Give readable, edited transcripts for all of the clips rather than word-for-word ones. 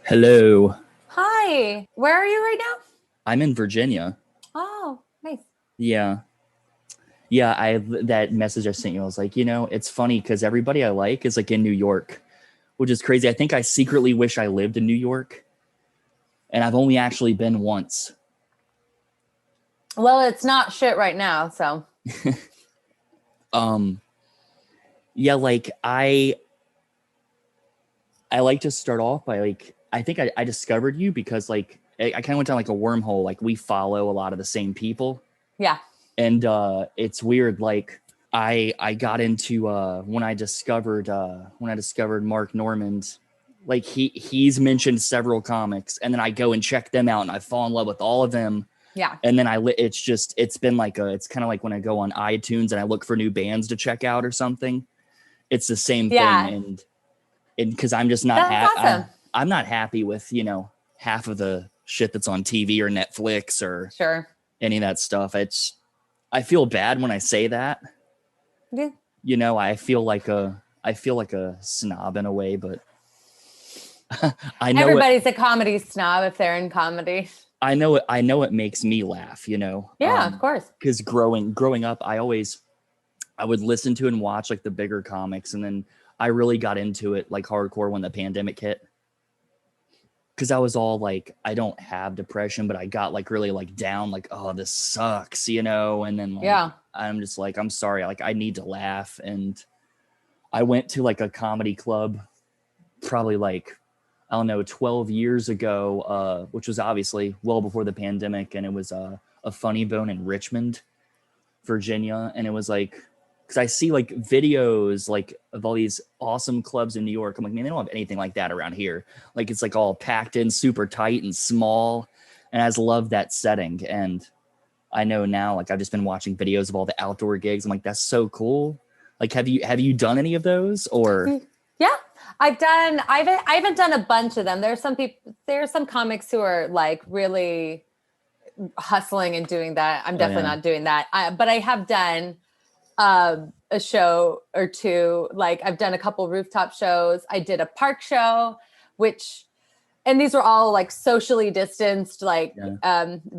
Hello. Hi, where are you right now? I'm in Virginia. Oh, nice. Yeah. Yeah, I that message I sent you, I was like, it's funny because everybody I like is like in New York, which is crazy. I think I secretly wish I lived in New York, and I've only actually been once. Well, it's not shit right now, so. Um, yeah, like I like to start off by like I think I discovered you because like I kind of went down like a wormhole. Like we follow a lot of the same people. Yeah. And it's weird, like I got into when I discovered Mark Normand, like he's mentioned several comics, and then I go and check them out and I fall in love with all of them. Yeah. And then it's been like it's kind of like when I go on iTunes and I look for new bands to check out or something. It's the same thing. Yeah. And because I'm just not That's awesome. I'm not happy with half of the shit that's on TV or Netflix or Sure. any of that stuff. I feel bad when I say that. Yeah. I feel like a snob in a way, but I know it. Everybody's a comedy snob if they're in comedy. I know it. I know it makes me laugh. Yeah, of course. Because growing up, I would listen to and watch like the bigger comics, and then I really got into it like hardcore when the pandemic hit. Because I was all like, I don't have depression, but I got like really like down, like, oh, this sucks, and then like, Yeah. I'm just like, I'm sorry, like I need to laugh. And I went to like a comedy club probably like, I don't know, 12 years ago, which was obviously well before the pandemic. And it was a Funny Bone in Richmond, Virginia. And it was like, because I see like videos like of all these awesome clubs in New York. I'm like, man, they don't have anything like that around here. Like it's like all packed in super tight and small. And I just love that setting. And I know now, like I've just been watching videos of all the outdoor gigs. I'm like, that's so cool. Like, have you done any of those or? Yeah. I haven't done a bunch of them. There's some comics who are like really hustling and doing that. I'm definitely not doing that. But I have done a show or two. Like I've done a couple rooftop shows. I did a park show, and these were all like socially distanced, like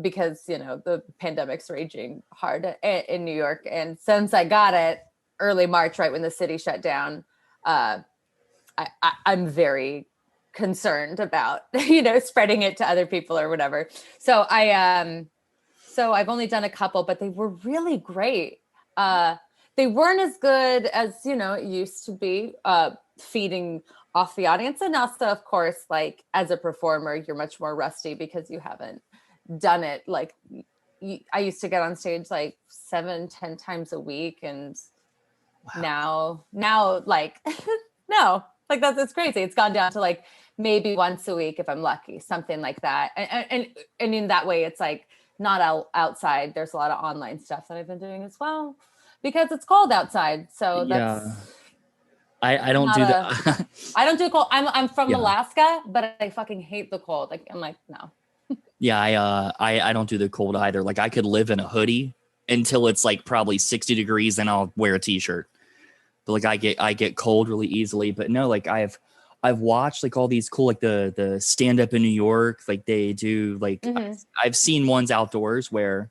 because the pandemic's raging hard in New York. And since I got it early March, right when the city shut down, I'm very concerned about spreading it to other people or whatever. So I've only done a couple, but they were really great. They weren't as good as it used to be, feeding off the audience. And also, of course, like as a performer, you're much more rusty because you haven't done it. Like I used to get on stage like 7-10 times a week, and now like no, like it's crazy. It's gone down to like maybe once a week if I'm lucky, something like that. And in that way, it's like not outside. There's a lot of online stuff that I've been doing as well because it's cold outside. So that's I don't do that. I don't do cold. I'm from Alaska, but I fucking hate the cold. Like I'm like, no. Yeah, I don't do the cold either. Like I could live in a hoodie until it's like probably 60 degrees, then I'll wear a t-shirt. But like I get cold really easily. But no, like I've watched like all these cool like the stand up in New York, like they do like I've seen ones outdoors where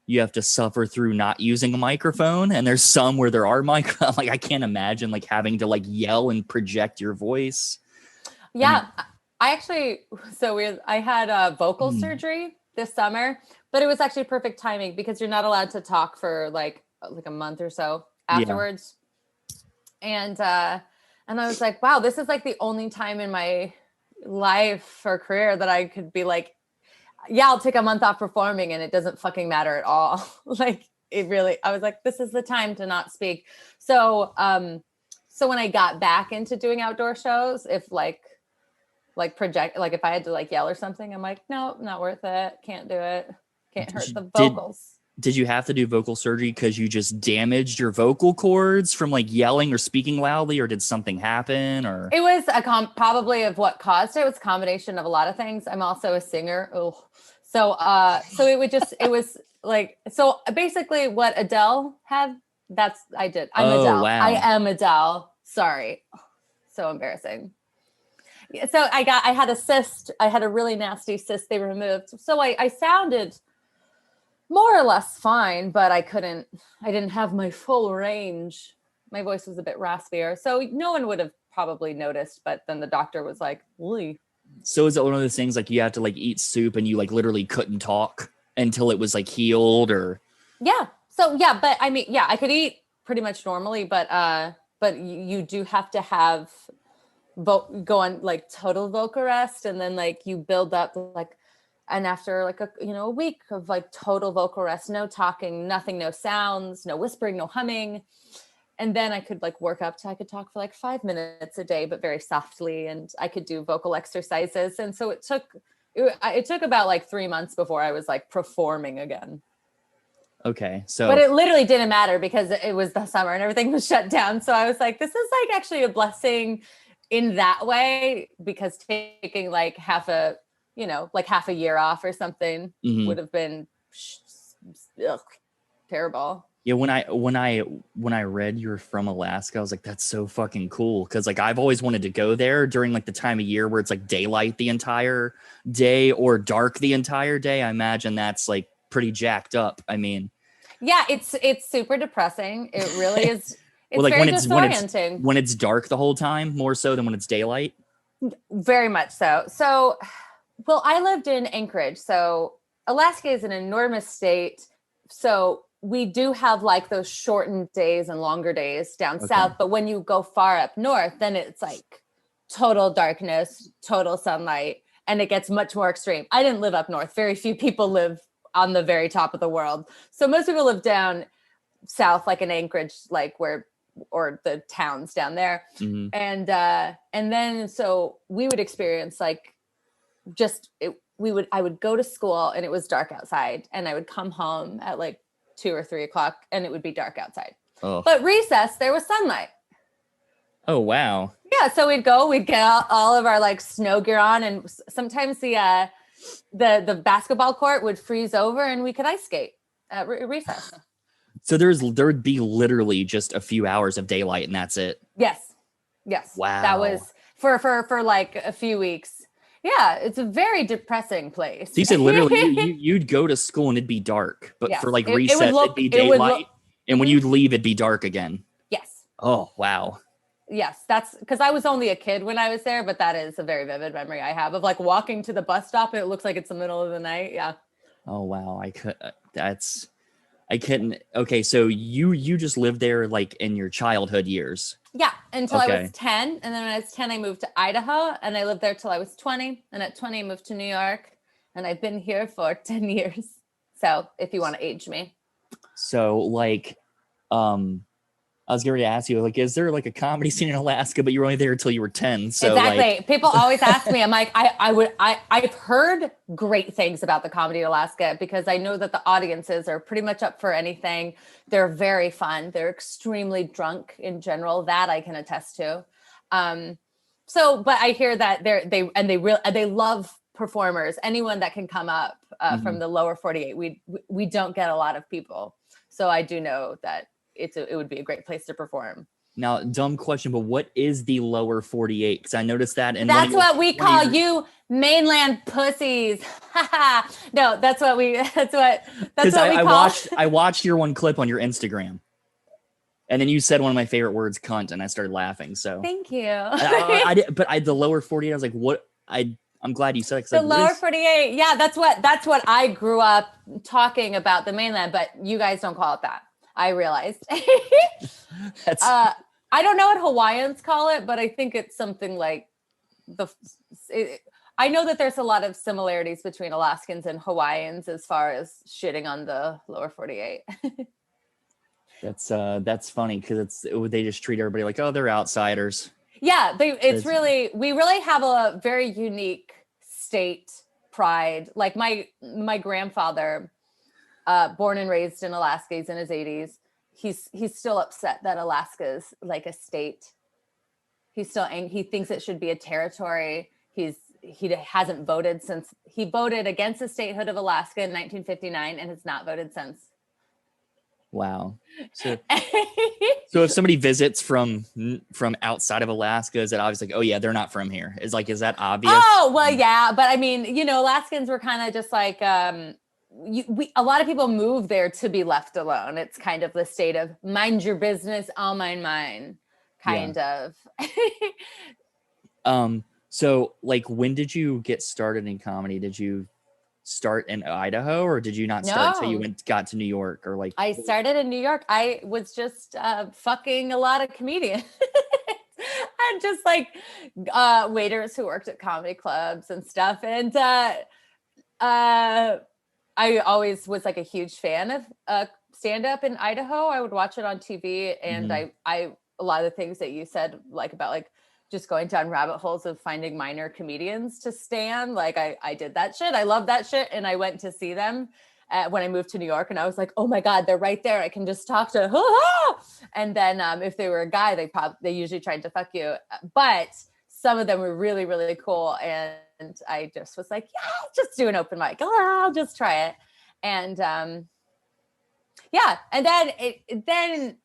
you have to suffer through not using a microphone, and there's some where there are microphones. Like I can't imagine like having to like yell and project your voice. Yeah, I had vocal surgery this summer, but it was actually perfect timing because you're not allowed to talk for like a month or so afterwards. Yeah. And I was like, wow, this is like the only time in my life or career that I could be like, yeah, I'll take a month off performing and it doesn't fucking matter at all. Like I was like, this is the time to not speak. So when I got back into doing outdoor shows, if if I had to like yell or something, I'm like, no, not worth it. Can't do it. Can't hurt the vocals. Did you have to do vocal surgery because you just damaged your vocal cords from like yelling or speaking loudly, or did something happen? Or it was probably of what caused it. It was a combination of a lot of things. I'm also a singer. Oh, so it was like, so basically what Adele had, I did. I'm Adele. Wow. I am Adele. Sorry. So embarrassing. So I had a cyst. I had a really nasty cyst they removed. So I sounded more or less fine, but I didn't have my full range. My voice was a bit raspier. So no one would have probably noticed, but then the doctor was like, "Lee." So is it one of those things like you have to like eat soup and you like literally couldn't talk until it was like healed, or? Yeah. So yeah, but I mean, yeah, I could eat pretty much normally, but you do have to have go on like total vocal rest, and then like you build up like, and after like a week of like total vocal rest, no talking, nothing, no sounds, no whispering, no humming, and then I could like work up to I could talk for like 5 minutes a day, but very softly, and I could do vocal exercises, and so it took about like 3 months before I was like performing again. Okay, so but it literally didn't matter because it was the summer and everything was shut down. So I was like, this is like actually a blessing in that way, because taking like half a year off or something would have been terrible. Yeah, when I read you're from Alaska, I was like, that's so fucking cool. Cause like I've always wanted to go there during like the time of year where it's like daylight the entire day or dark the entire day. I imagine that's like pretty jacked up. I mean, yeah, it's super depressing. It really is. It's well, like very disorienting. when it's dark the whole time, more so than when it's daylight. Very much so. So, well, I lived in Anchorage. So Alaska is an enormous state. So we do have like those shortened days and longer days down south. But when you go far up north, then it's like total darkness, total sunlight, and it gets much more extreme. I didn't live up north. Very few people live on the very top of the world. So most people live down south, like in Anchorage, like or the towns down there. Mm-hmm. And then so we would experience like I would go to school and it was dark outside, and I would come home at like 2 or 3 o'clock and it would be dark outside. Oh. But recess, there was sunlight. Oh, wow. Yeah. So we'd get all of our like snow gear on, and sometimes the basketball court would freeze over and we could ice skate at recess. So there'd be literally just a few hours of daylight and that's it. Yes. Wow. That was for like a few weeks. Yeah, it's a very depressing place. So you said literally you'd go to school and it'd be dark, but for like recess it'd be daylight, and when you'd leave it'd be dark again. Yes. Oh, wow. Yes, that's because I was only a kid when I was there, but that is a very vivid memory I have of like walking to the bus stop and it looks like it's the middle of the night. Yeah. Oh, wow. I couldn't. Okay, so you just lived there like in your childhood years. Yeah, until I was 10. And then when I was 10, I moved to Idaho, and I lived there till I was 20. And at 20, I moved to New York, and I've been here for 10 years. So if you want to age me. So like, I was going to ask you, like, is there like a comedy scene in Alaska, but you were only there until you were 10? So exactly. Like... People always ask me, I'm like, I've heard great things about the comedy in Alaska, because I know that the audiences are pretty much up for anything. They're very fun. They're extremely drunk in general. That I can attest to. But I hear that they love performers. Anyone that can come up from the lower 48. We don't get a lot of people. So I do know that it would be a great place to perform. Now, dumb question, but what is the lower 48? Because I noticed that. And that's what we call you mainland pussies. No, that's what we call. I watched your one clip on your Instagram. And then you said one of my favorite words, cunt, and I started laughing. So thank you. The lower 48, I was like, what? I'm glad you said it. The lower 48. Yeah, that's what I grew up talking about, the mainland, but you guys don't call it that. I realized. I don't know what Hawaiians call it, but I think it's something like I know that there's a lot of similarities between Alaskans and Hawaiians as far as shitting on the lower 48. That's funny because they just treat everybody like, oh, they're outsiders. Yeah, we really have a very unique state pride. Like my grandfather, born and raised in Alaska, he's in his 80s. He's still upset that Alaska's like a state. He thinks it should be a territory. He hasn't voted since he voted against the statehood of Alaska in 1959 and has not voted since. Wow. So so if somebody visits from outside of Alaska, is it obvious like, oh yeah, they're not from here? Is that obvious? Oh, well, yeah. But I mean, Alaskans were kind of just like, a lot of people move there to be left alone. It's kind of the state of mind your business, I'll mind mine, Yeah. kind of. So like when did you get started in comedy? Did you start in Idaho, or did you not start until you No, got to New York, or like I started in New York. I was just fucking a lot of comedians. And just like waiters who worked at comedy clubs and stuff. And I always was like a huge fan of stand up in Idaho. I would watch it on TV, and Mhm. I a lot of the things that you said, like about like just going down rabbit holes of finding minor comedians to stand. Like I did that shit. I love that shit, and I went to see them when I moved to New York, and I was like, oh my god, they're right there. I can just talk to. And then if they were a guy, they usually tried to fuck you, but some of them were really really cool, and I just was like, yeah, I'll just do an open mic. I'll just try it. And yeah. And then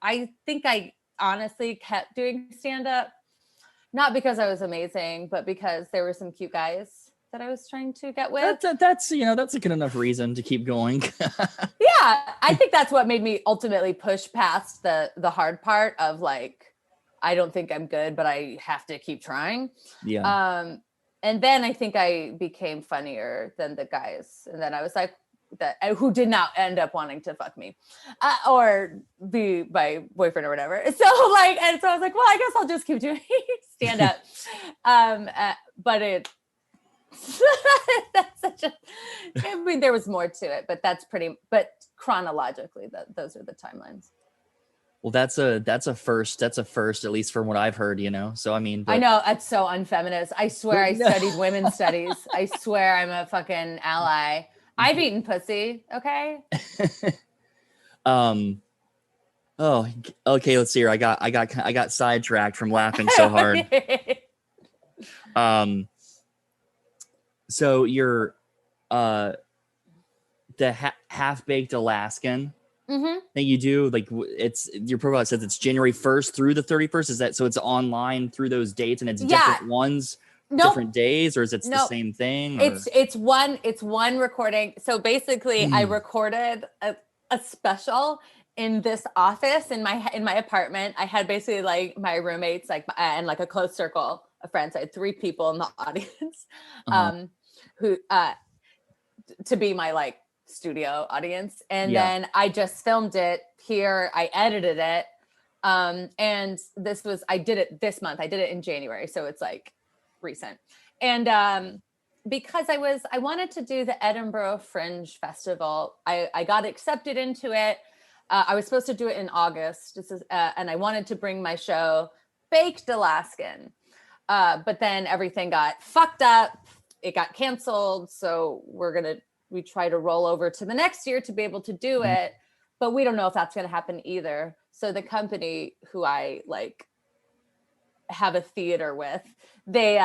I think I honestly kept doing stand up, not because I was amazing, but because there were some cute guys that I was trying to get with. That's that's a good enough reason to keep going. Yeah. I think that's what made me ultimately push past the hard part of like, I don't think I'm good, but I have to keep trying. Yeah. And then I think I became funnier than the guys. And then I was like, who did not end up wanting to fuck me or be my boyfriend or whatever. So like, and so I was like, well, I guess I'll just keep doing stand up. But it, that's such a, I mean, there was more to it, but but chronologically, those are the timelines. Well, that's a first. That's a first, at least from what I've heard. So I mean, I but know that's so unfeminist. I swear I studied women's studies. I swear I'm a fucking ally. I've eaten pussy. Okay. Oh, okay. Let's see here. I got sidetracked from laughing so hard. So you're the half-baked Alaskan that you do, like it's your profile says it's January 1st through the 31st. Is that so? It's online through those dates, and it's different ones, different days, or is it the same thing? Or? It's one recording. So basically, I recorded a special in this office in my apartment. I had basically like my roommates, like and like a close circle of friends. I had 3 people in the audience, who to be my like studio audience, and then I just filmed it here. I edited it, and I did it this month. I did it in January, so it's like recent. And because I wanted to do the Edinburgh Fringe Festival, I got accepted into it. I was supposed to do it in August. And I wanted to bring my show Baked Alaskan, but then everything got fucked up. It got canceled, so we try to roll over to the next year to be able to do it, but we don't know if that's going to happen either. So the company who I like have a theater with, they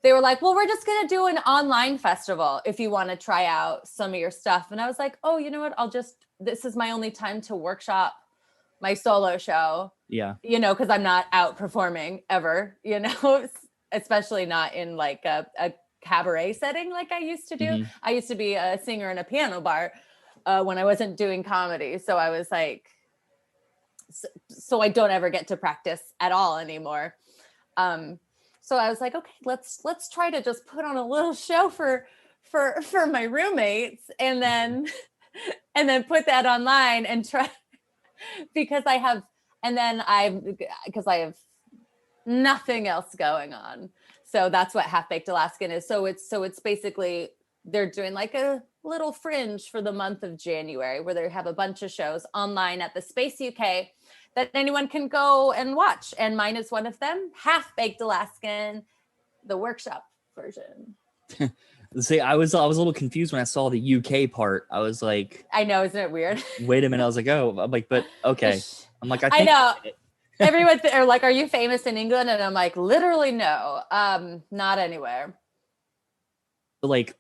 were like, well, we're just going to do an online festival if you want to try out some of your stuff. And I was like, oh, you know what? This is my only time to workshop my solo show. Yeah. Cause I'm not out performing ever, especially not in like a cabaret setting like I used to do. I used to be a singer in a piano bar when I wasn't doing comedy. So I was like, so I don't ever get to practice at all anymore. So I was like, okay, let's try to just put on a little show for my roommates, and then put that online and try because I have nothing else going on. So that's what Half Baked Alaskan is. So it's basically they're doing like a little fringe for the month of January where they have a bunch of shows online at the Space UK that anyone can go and watch. And mine is one of them, Half Baked Alaskan, the workshop version. See, I was a little confused when I saw the UK part. I was like, I know, isn't it weird? Wait a minute. I was like, oh, I'm like, but okay. I'm like, I know. Everyone are like, are you famous in England? And I'm like, literally no, not anywhere. Like,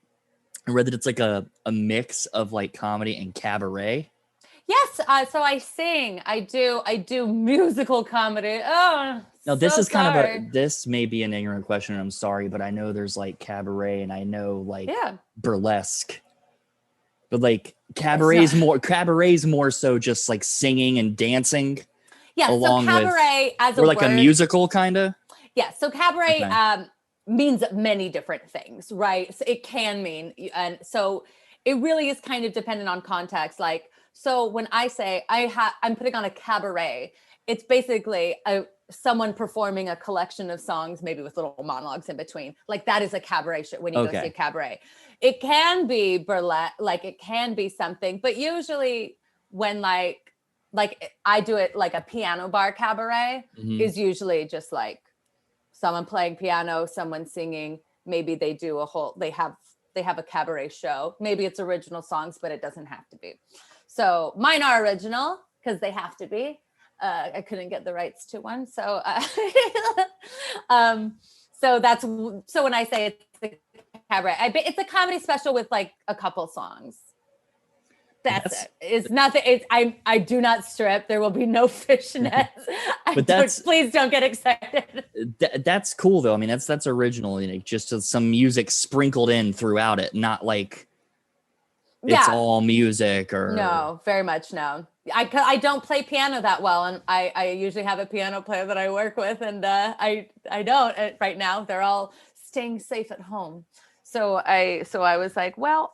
I read that it's like a mix of like comedy and cabaret. Yes, so I sing. I do musical comedy. Oh, Now, this so is kind of sorry. this may be an ignorant question. I'm sorry, but I know there's like cabaret and I know like Yeah, burlesque, but like it's not. cabaret is more so just like singing and dancing Yeah, so along with, cabaret as a or like a word. musical kind of. Yeah, so cabaret Okay. means many different things, right? So it can mean, and so it really is kind of dependent on context. Like, so when I say I'm putting on a cabaret, it's basically someone performing a collection of songs, maybe with little monologues in between. Like that is a cabaret show when you go see a Okay. cabaret. It can be burlesque, like it can be something, but usually when like I do it like a piano bar cabaret Mhm. is usually just like someone playing piano, someone singing. Maybe they have a cabaret show. Maybe it's original songs, but it doesn't have to be. So mine are original because they have to be. I couldn't get the rights to one, so um, so when I say it's a cabaret, it's a comedy special with like a couple songs. That's That's it. It's nothing. It's I do not strip. There will be no fishnets. but that's Please don't get excited. that's cool though. I mean, that's original, just some music sprinkled in throughout it, not like it's Yeah. all music or No, very much no. I don't play piano that well, and I usually have a piano player that I work with, and I don't right now. They're all staying safe at home. So I was like, well,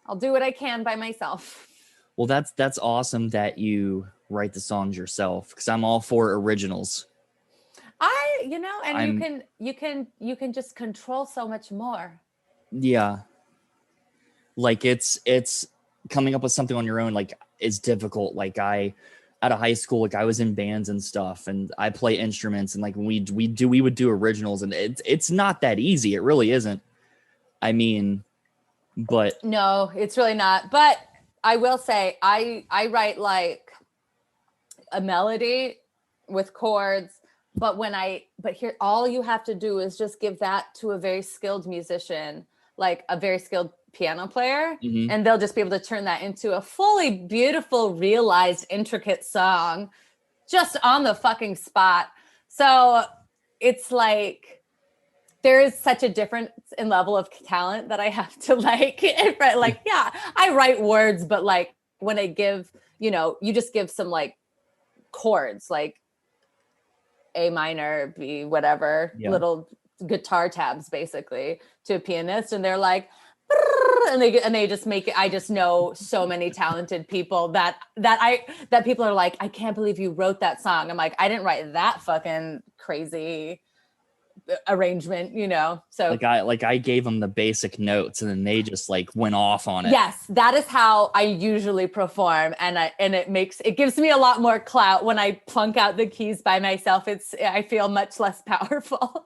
I'll do what I can by myself. well, that's awesome that you write the songs yourself because I'm all for originals. And I'm you can just control so much more. yeah, like it's coming up with something on your own like is difficult. Like I out of high school, like I was in bands and stuff, and I play instruments, and like we would do originals, and it's not that easy. It really isn't. I mean, but No, it's really not. But I will say I write like a melody with chords, but here all you have to do is just give that to a very skilled musician, like a very skilled piano player, mhm. and they'll just be able to turn that into a fully beautiful, realized, intricate song just on the fucking spot. So it's like there is such a difference in level of talent that I have to like yeah, I write words, but like when I give, you just give some like chords, like A minor, B, whatever, Yeah. little guitar tabs basically to a pianist, and they're like, and they just make it. I just know so many talented people that people are like, I can't believe you wrote that song. I'm like, I didn't write that fucking crazy arrangement, so Like I gave them the basic notes and then they just like went off on it. yes, that is how I usually perform, and it gives me a lot more clout when I plunk out the keys by myself. I feel much less powerful.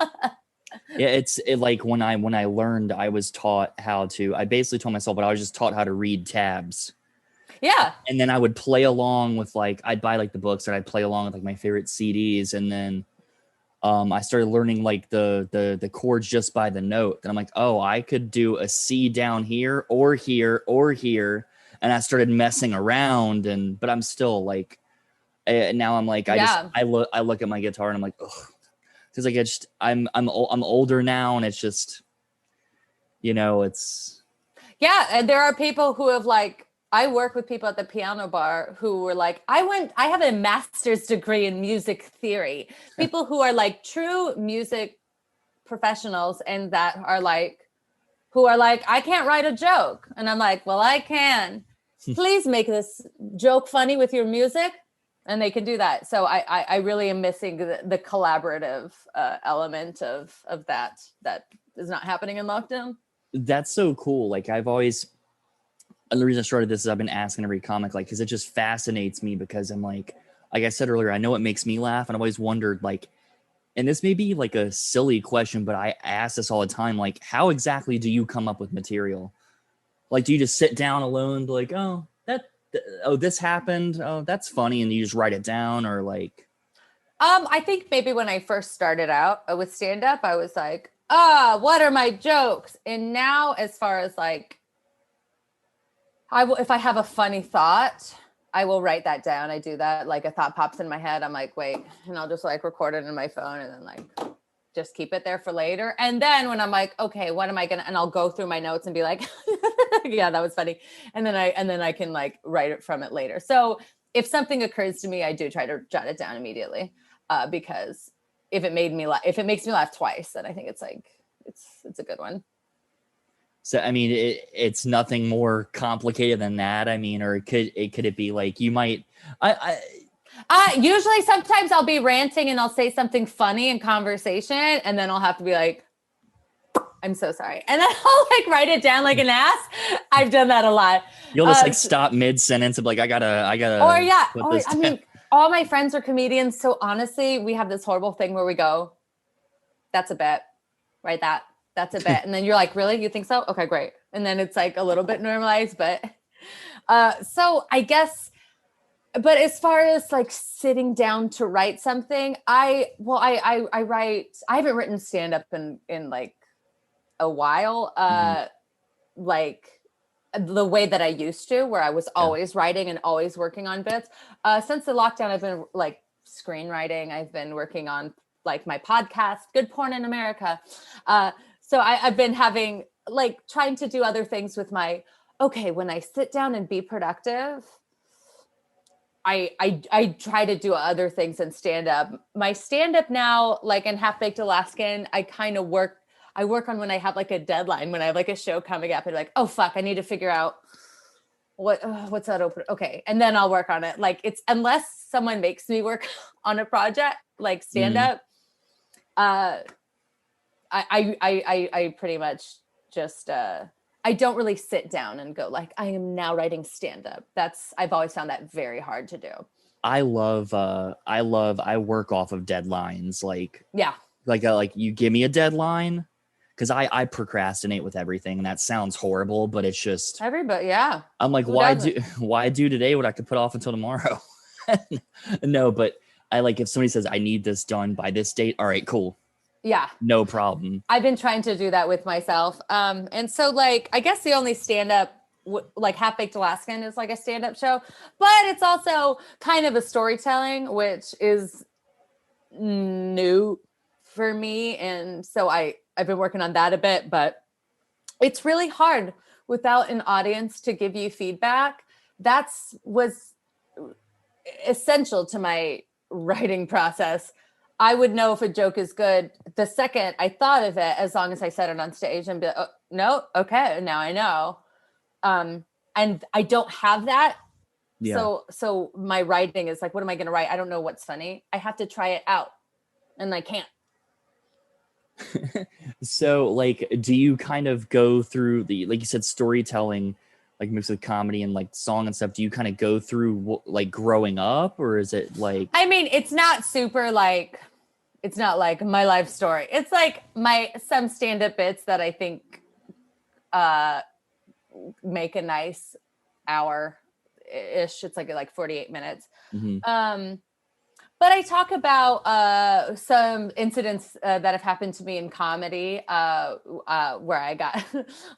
Yeah, like when I learned, I was taught how to. I basically told myself, but I was just taught how to read tabs, Yeah, and then I would play along with like I'd buy like the books and I'd play along with like my favorite CDs, and then I started learning like the chords just by the note. And I'm like, oh, I could do a C down here or here or here, and I started messing around, and but I'm still like, now I'm like yeah. I look at my guitar and I'm like, ugh, because like I'm older now, and it's just it's Yeah, and there are people who have like I work with people at the piano bar who were like, I have a master's degree in music theory. People who are like true music professionals and that are like who are like, I can't write a joke. And I'm like, well, I can. Please make this joke funny with your music. And they can do that. So I really am missing the collaborative element of that is not happening in lockdown. that's so cool. Like I've always, and the reason I started this is I've been asking every comic, like, because it just fascinates me because I'm like I said earlier, I know it makes me laugh, and I've always wondered, like, and this may be like a silly question, but I ask this all the time, like, how exactly do you come up with material? Like, do you just sit down alone, be like, oh, this happened, oh, that's funny, and you just write it down, or like, I think maybe when I first started out with stand up, I was like, what are my jokes? And now, as far as like I will, if I have a funny thought, I will write that down. I do that. Like a thought pops in my head. I'm like, wait, and I'll just like record it in my phone and then like just keep it there for later. And then when I'm like, okay, what am I gonna? And I'll go through my notes and be like, yeah, that was funny. And then I can like write it from it later. So if something occurs to me, I do try to jot it down immediately, because if it makes me laugh twice, then I think it's like it's a good one. So I mean, it's nothing more complicated than that. I mean, or could it be like you might? Usually sometimes I'll be ranting and I'll say something funny in conversation and then I'll have to be like, I'm so sorry. And then I'll like write it down like an ass. I've done that a lot. You'll just like stop mid sentence and be like, I gotta. Or yeah. Put Or this I down. mean, all my friends are comedians. So honestly, we have this horrible thing where we go, that's a bit, write that. That's a bit. And then you're like, really? You think so? Okay, great. And then it's like a little bit normalized, but so I guess. But as far as like sitting down to write something, I write. I haven't written stand up in like a while. Like the way that I used to, where I was always writing and always working on bits. Since the lockdown, I've been like screenwriting. I've been working on like my podcast, Good Pornin America. So I've been having like trying to do other things with my. Okay, when I sit down and be productive. I try to do other things than stand up. My stand up now, like in Half Baked Alaskan, I work on when I have like a deadline, when I have like a show coming up and like, oh fuck, I need to figure out what's that open. Okay. And then I'll work on it. Like it's, unless someone makes me work on a project, like stand up, I pretty much just, I don't really sit down and go like, I am now writing stand up. I've always found that very hard to do. I work off of deadlines. Like you give me a deadline, because I procrastinate with everything, and that sounds horrible, but it's just everybody. Yeah. I'm like, why do today what I could put off until tomorrow? No, but I like, if somebody says I need this done by this date, all right, cool. Yeah. No problem. I've been trying to do that with myself. And so like, I guess the only stand-up, like Half Baked Alaskan is like a stand-up show, but it's also kind of a storytelling, which is new for me. And so I've been working on that a bit, but it's really hard without an audience to give you feedback. Was essential to my writing process. I would know if a joke is good the second I thought of it, as long as I said it on stage and be like, oh, no, okay, now I know. And I don't have that. Yeah. So my writing is like, what am I going to write? I don't know what's funny. I have to try it out, and I can't. So like, do you kind of go through like you said, storytelling, like mixed with comedy and like song and stuff? Do you kind of go through like growing up, or is it like? I mean, it's not super like, it's not like my life story. It's like some stand-up bits that I think make a nice hour-ish. It's like 48 minutes. Mm-hmm. But I talk about some incidents that have happened to me in comedy, where I got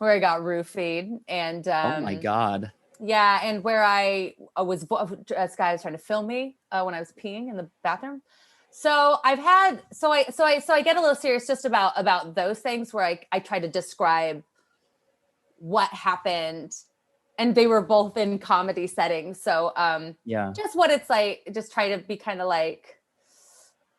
roofied, and oh my God. Yeah, and where this guy was trying to film me when I was peeing in the bathroom. So I get a little serious just about those things, where I try to describe what happened. And they were both in comedy settings. So just what it's like, just try to be kind of like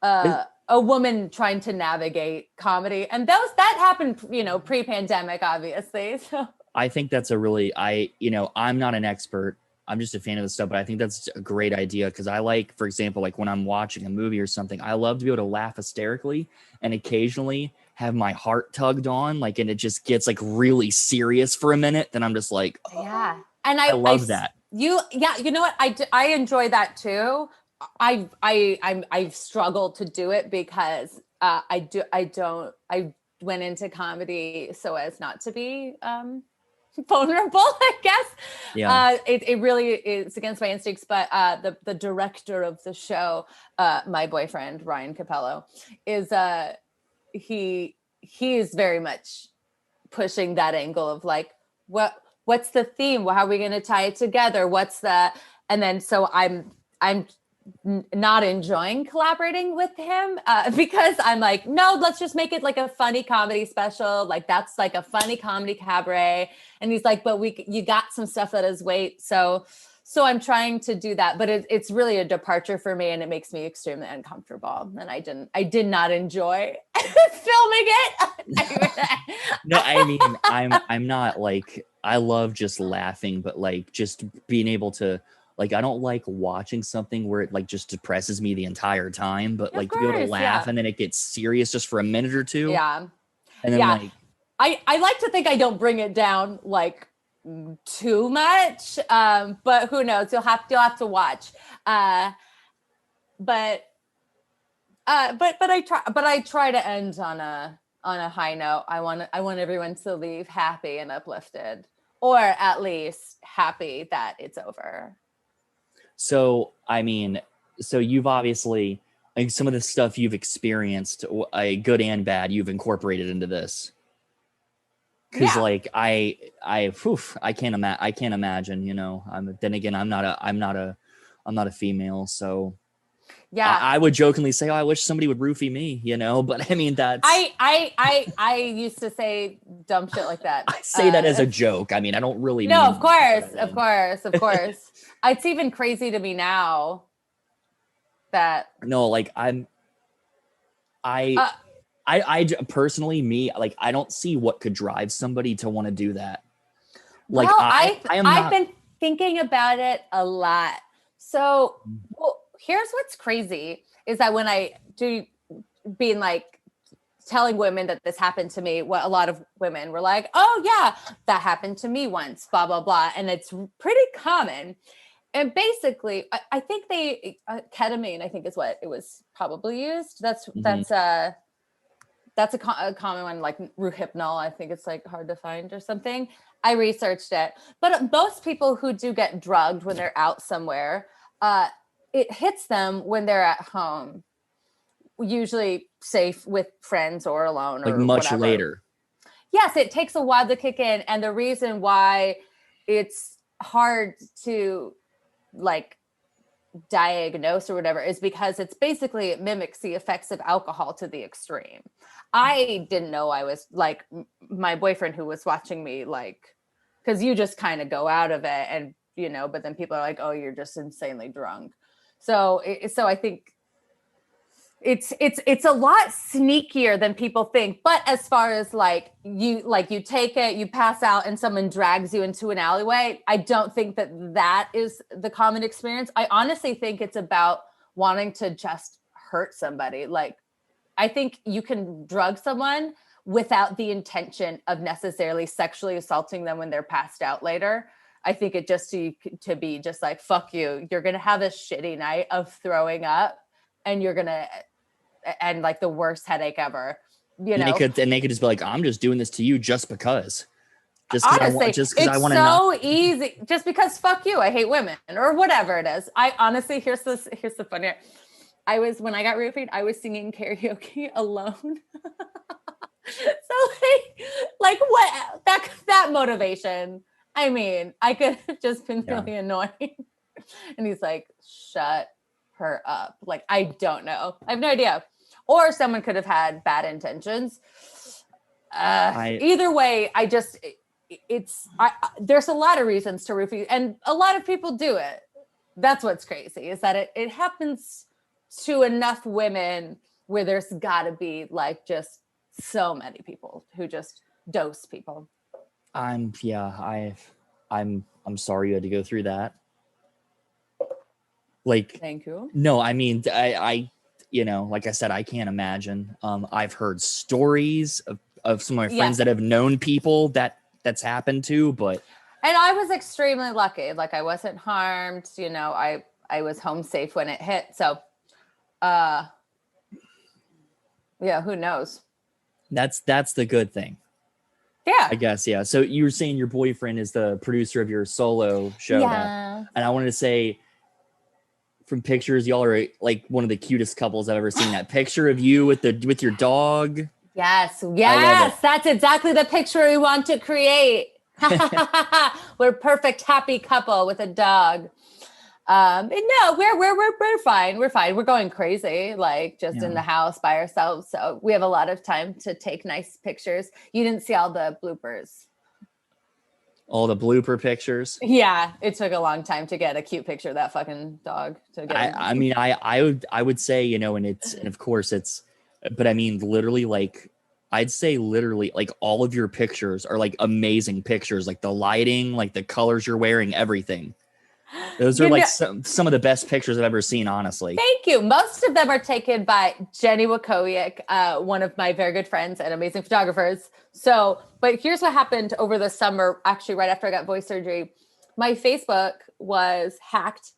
a woman trying to navigate comedy. And that happened, pre-pandemic, obviously. So I think that's I'm not an expert. I'm just a fan of the stuff, but I think that's a great idea, because I like, for example, like when I'm watching a movie or something, I love to be able to laugh hysterically and occasionally have my heart tugged on, like, and it just gets like really serious for a minute. Then I'm just like, oh, yeah. And I love that. You know what? I enjoy that too. I've struggled to do it because I went into comedy so as not to be vulnerable, I guess. Yeah. It really is against my instincts, but the director of the show, my boyfriend Ryan Capello, is he is very much pushing that angle of like, what what's the theme? How are we going to tie it together? And then so I'm not enjoying collaborating with him because I'm like, no, let's just make it like a funny comedy special. Like that's like a funny comedy cabaret. And he's like, but you got some stuff that is weight. So I'm trying to do that, but it's really a departure for me and it makes me extremely uncomfortable. And I did not enjoy filming it. No, I mean, I'm not like, I love just laughing, but like just being able to, like, I don't like watching something where it like just depresses me the entire time, but like to be able to laugh and then it gets serious just for a minute or two. Yeah. And then like, I like to think I don't bring it down like too much, but who knows? You'll have to watch. But I try to end on a high note. I want everyone to leave happy and uplifted, or at least happy that it's over. So, I mean, so you've obviously, like some of the stuff you've experienced, good and bad, you've incorporated into this. Cause like I can't imagine, you know, then again, I'm not a female. So yeah, I would jokingly say, oh, I wish somebody would roofie me, you know, but I mean, that's, I used to say dumb shit like that. I say that as a joke. I mean, I don't really No, of course. It's even crazy to me now that no, like I personally, me, like, I don't see what could drive somebody to want to do that. Like, well, I've been thinking about it a lot. So, well, here's what's crazy is that when I do being like telling women that this happened to me, what a lot of women were like, oh yeah, that happened to me once, blah, blah, blah. And it's pretty common. And basically, I think ketamine, I think is what it was probably used. That's a common one, like Rohypnol. I think it's like hard to find or something. I researched it. But most people who do get drugged when they're out somewhere, it hits them when they're at home, usually safe with friends or alone. Like much later. Yes, it takes a while to kick in. And the reason why it's hard to like diagnose or whatever is because it's basically, it mimics the effects of alcohol to the extreme. I didn't know I was like, my boyfriend who was watching me, like, because you just kind of go out of it and, you know, but then people are like, oh, you're just insanely drunk. So I think it's a lot sneakier than people think. But as far as you take it, you pass out and someone drags you into an alleyway, I don't think that is the common experience. I honestly think it's about wanting to just hurt somebody. Like, I think you can drug someone without the intention of necessarily sexually assaulting them when they're passed out later. I think it just to be just like, fuck you. You're going to have a shitty night of throwing up and you're going to, and like the worst headache ever, you know? They could just be like, I'm just doing this to you just because. Honestly, it's so easy. Just because fuck you, I hate women or whatever it is. I honestly, here's the funny. When I got roofied, I was singing karaoke alone. So like what that motivation. I mean, I could have just been really annoying. And he's like, shut her up. Like, I don't know. I have no idea. Or someone could have had bad intentions. Either way, there's a lot of reasons to roofie, and a lot of people do it. That's what's crazy, is that it happens to enough women where there's gotta be like just so many people who just dose people. I'm sorry you had to go through that. Like, thank you. No, I mean, I you know, like I said, I can't imagine. I've heard stories of some of my friends that have known people that's happened to, but. And I was extremely lucky. Like, I wasn't harmed, you know, I was home safe when it hit. So, who knows? That's the good thing. Yeah. I guess, yeah. So you were saying your boyfriend is the producer of your solo show. Yeah. And I wanted to say, from pictures, y'all are like one of the cutest couples I've ever seen. That picture of you with your dog. Yes. That's exactly the picture we want to create. We're a perfect, happy couple with a dog. No, we're fine. We're fine. We're going crazy, like just in the house by ourselves. So we have a lot of time to take nice pictures. You didn't see all the bloopers. All the blooper pictures. Yeah, it took a long time to get a cute picture of that fucking dog. To get I mean, I would say, you know, and of course it's, but I mean, literally, like, I'd say literally, like, all of your pictures are like amazing pictures, like the lighting, like the colors you're wearing, everything. Those are like some of the best pictures I've ever seen, honestly. Thank you. Most of them are taken by Jenny Wakowiak, one of my very good friends and amazing photographers. So, but here's what happened over the summer, actually, right after I got voice surgery. My Facebook was hacked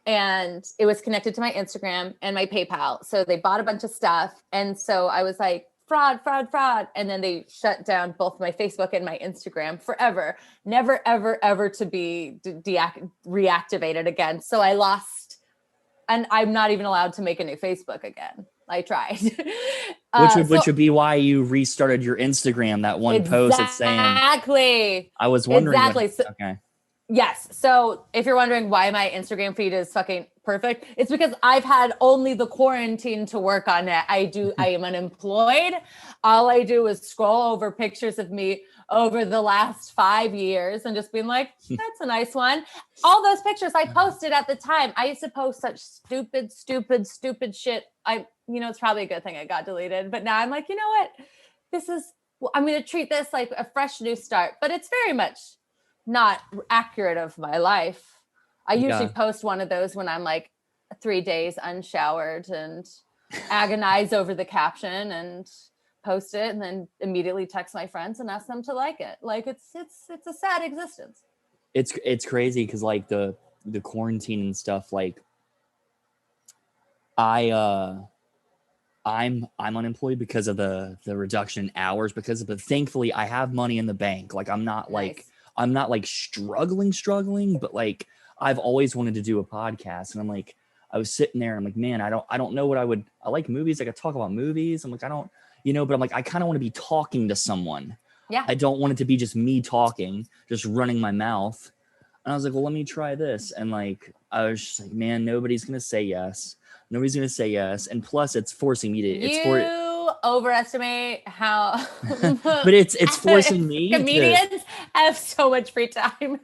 and it was connected to my Instagram and my PayPal. So they bought a bunch of stuff. And so I was like, fraud, fraud, fraud. And then they shut down both my Facebook and my Instagram forever, never, ever, ever to be reactivated again. So I lost, and I'm not even allowed to make a new Facebook again. I tried. Which would be why you restarted your Instagram, that one post that's saying. Exactly. I was wondering. Exactly. Okay. Yes. So if you're wondering why my Instagram feed is fucking perfect, it's because I've had only the quarantine to work on it. I am unemployed. All I do is scroll over pictures of me over the last 5 years and just being like, that's a nice one. All those pictures I posted at the time, I used to post such stupid shit. It's probably a good thing it got deleted, but now I'm like, you know what? I'm going to treat this like a fresh new start, but it's very much not accurate of my life. I usually post one of those when I'm like 3 days unshowered and agonize over the caption and post it and then immediately text my friends and ask them to like it. Like it's a sad existence. It's crazy because like the quarantine and stuff, like I'm unemployed because of the reduction in hours, but thankfully I have money in the bank. Like I'm not like struggling, but like I've always wanted to do a podcast, and I'm like, I was sitting there, I'm like, man, I don't know what I like movies. I could talk about movies. I'm like, I don't, but I'm like, I kind of want to be talking to someone. Yeah. I don't want it to be just me talking, just running my mouth. And I was like, well, let me try this. And like, I was just like, man, nobody's going to say yes. Nobody's going to say yes. And plus it's forcing me to, overestimate how but it's forcing me comedians have so much free time.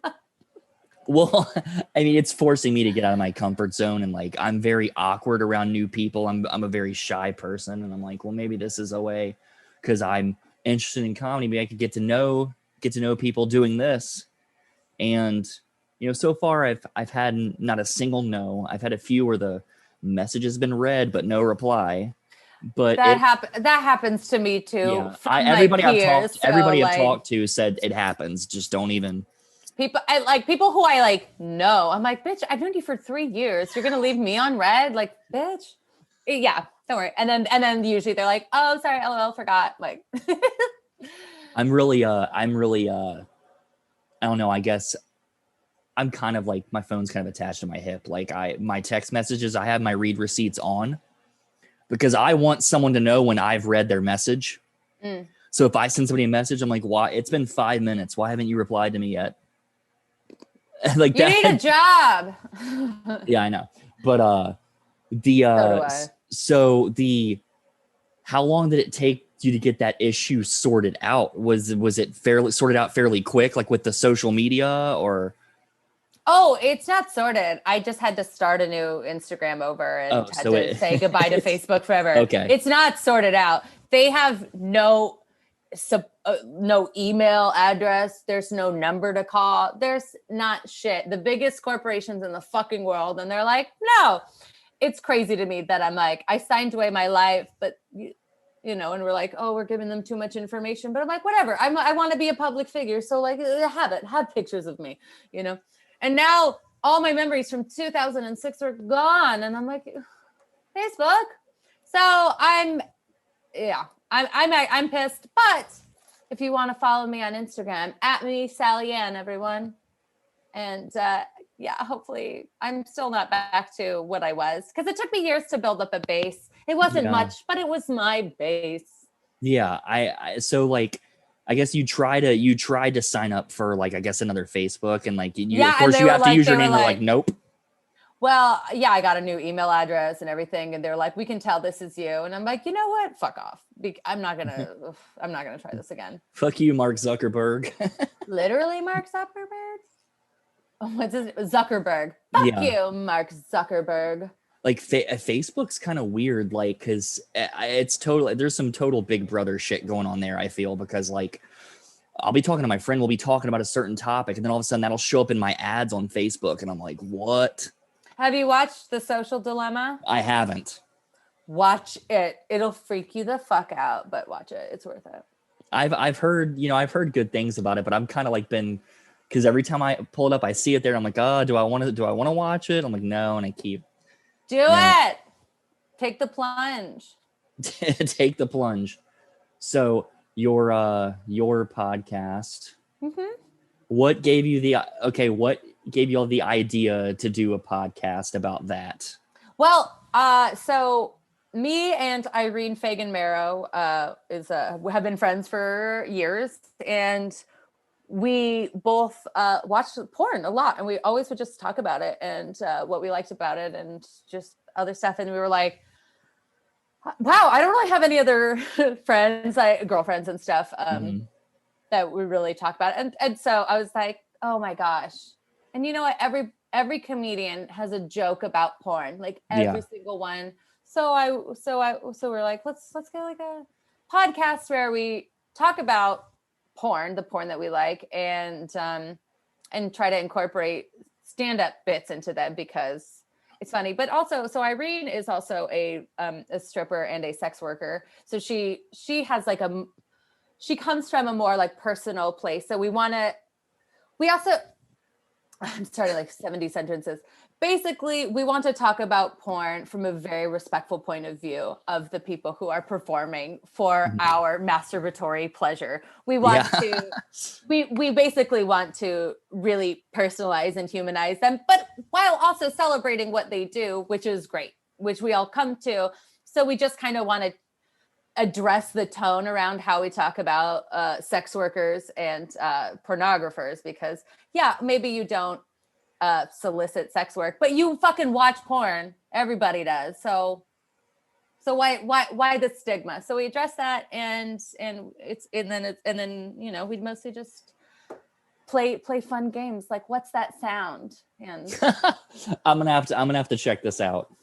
Well, I mean, it's forcing me to get out of my comfort zone, and like I'm very awkward around new people. I'm a very shy person, and I'm like, well, maybe this is a way, because I'm interested in comedy. Maybe I could get to know people doing this. And so far I've had not a single no. I've had a few where the message has been read but no reply. But that happens to me too. Yeah, everybody I've talked to said it happens. Just don't even. People who I like know. I'm like, bitch, I've known you for 3 years. You're gonna leave me on red, like, bitch. Yeah, don't worry. And then usually they're like, oh, sorry, LOL, forgot. Like, I'm really I don't know. I guess I'm kind of like, my phone's kind of attached to my hip. Like my text messages, I have my read receipts on, because I want someone to know when I've read their message. So if I send somebody a message, I'm like, why? It's been 5 minutes. Why haven't you replied to me yet? Like, you need a job. Yeah, I know. But how long did it take you to get that issue sorted out? Was it sorted out fairly quick, like with the social media, or? Oh, it's not sorted. I just had to start a new Instagram over and had to say goodbye to Facebook forever. Okay. It's not sorted out. They have no email address. There's no number to call. There's not shit. The biggest corporations in the fucking world. And they're like, no. It's crazy to me that I'm like, I signed away my life, but and we're like, oh, we're giving them too much information. But I'm like, whatever. I want to be a public figure. So like, have pictures of me, And now all my memories from 2006 are gone. And I'm like, Facebook. So I'm pissed. But if you want to follow me on Instagram, @me, Sally Ann, everyone. And hopefully I'm still not back to what I was, because it took me years to build up a base. It wasn't much, but it was my base. Yeah. So like, I guess you tried to sign up for like, I guess, another Facebook, and like you, of Yeah, and course they you were have to like, use your name. They're like, nope. well, yeah, I got a new email address and everything, and they're like, we can tell this is you, and I'm like, you know what? Fuck off. I'm not gonna try this again. Fuck you, Mark Zuckerberg. Literally, Mark Zuckerberg. Oh, what's his Zuckerberg? Fuck Yeah. you, Mark Zuckerberg. Like Facebook's kind of weird, like, because it's totally, there's some total Big Brother shit going on there, I feel, because like I'll be talking to my friend, we'll be talking about a certain topic, and then all of a sudden that'll show up in my ads on Facebook, and I'm like, what? Have you watched The Social Dilemma? I haven't. Watch it. It'll freak you the fuck out, but watch it. It's worth it. I've heard, I've heard good things about it, but I'm kind of like because every time I pull it up, I see it there, and I'm like, oh, do I want to watch it? I'm like, no, and I keep. Do it. Take the plunge. Take the plunge. So your podcast. Mm-hmm. What gave you all the idea to do a podcast about that? Well, so me and Irene Fagan Marrow have been friends for years, and we both watched porn a lot, and we always would just talk about it and what we liked about it and just other stuff. And we were like, wow, I don't really have any other friends, girlfriends and stuff that we really talk about it. And so I was like, oh my gosh. And you know what? Every comedian has a joke about porn, like every single one. So we're like, let's get like a podcast where we talk about porn, the porn that we like, and try to incorporate stand-up bits into them because it's funny. But also, so Irene is also a stripper and a sex worker. So she has like she comes from a more like personal place. So I'm starting like 70 sentences. Basically, we want to talk about porn from a very respectful point of view of the people who are performing for our masturbatory pleasure. We want to, we basically want to really personalize and humanize them, but while also celebrating what they do, which is great, which we all come to. So we just kind of want to address the tone around how we talk about sex workers and pornographers, because maybe you don't solicit sex work, but you fucking watch porn. Everybody does. So why the stigma? So we address that, and then we'd mostly just play fun games like, what's that sound? And I'm gonna have to check this out.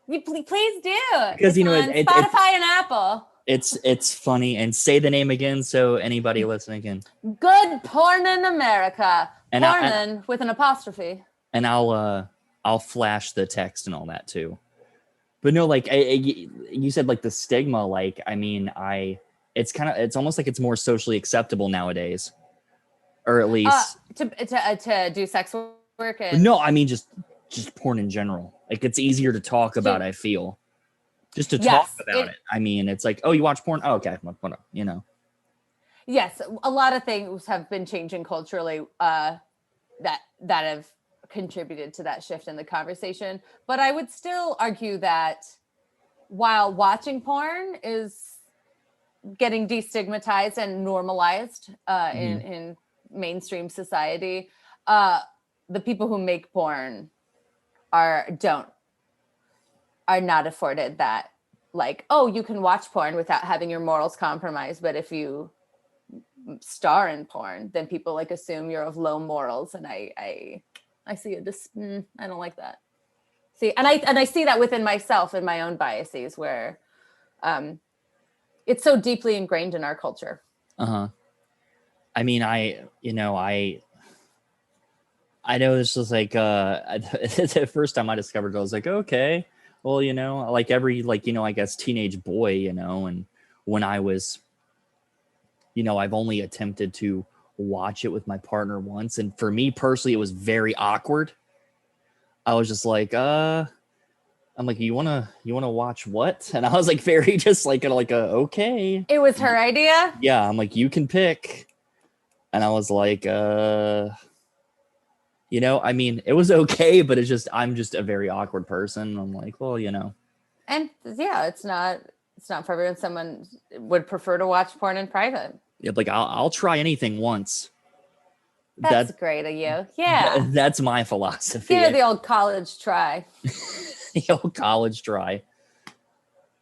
You please do, because on Spotify and Apple. It's funny, and say the name again so anybody listening can. Good Pornin America. And Pornin with an apostrophe. And I'll flash the text and all that too. But no, like you said, like the stigma. Like, I mean, it's almost like it's more socially acceptable nowadays, or at least to do sex work. No, I mean just porn in general. Like, it's easier to talk about. I feel. Just to talk about it. I mean, it's like, oh, you watch porn? Oh, okay. Yes, a lot of things have been changing culturally that have contributed to that shift in the conversation. But I would still argue that while watching porn is getting destigmatized and normalized in mainstream society, the people who make porn are not afforded that, like, oh, you can watch porn without having your morals compromised, but if you star in porn, then people like assume you're of low morals, and I see it. I don't like that. See, and I see that within myself and my own biases, where it's so deeply ingrained in our culture. I mean, I know this was like the first time I discovered it, I was like, okay. Well, like every, I guess teenage boy, and when I was, I've only attempted to watch it with my partner once. And for me personally, it was very awkward. I was just like, I'm like, you want to watch what? And I was like, very just okay. It was her idea? Yeah. I'm like, you can pick. And I was like, I mean, it was okay, but I'm just a very awkward person. I'm like, well, And it's not for everyone. Someone would prefer to watch porn in private. Yeah, like I'll try anything once. That's great of you. Yeah. That's my philosophy. Give it the old college try. The old college try.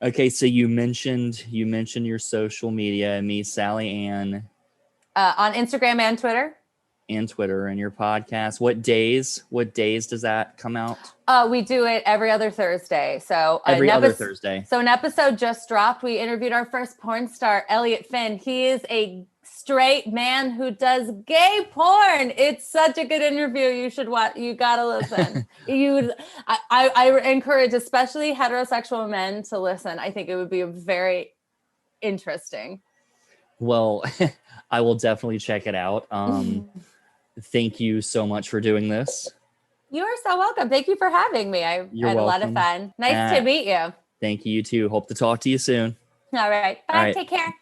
Okay, so you mentioned your social media, and me, Sally Ann, On Instagram and Twitter. and Twitter, and your podcast. What days does that come out? We do it every other Thursday. So every other Thursday. So an episode just dropped. We interviewed our first porn star, Elliot Finn. He is a straight man who does gay porn. It's such a good interview. You should watch. You gotta listen. I encourage especially heterosexual men to listen. I think it would be very interesting. Well, I will definitely check it out. Thank you so much for doing this. You are so welcome. Thank you for having me. I had a lot of fun. Nice to meet you. Thank you, you too. Hope to talk to you soon. All right. Bye. Take care.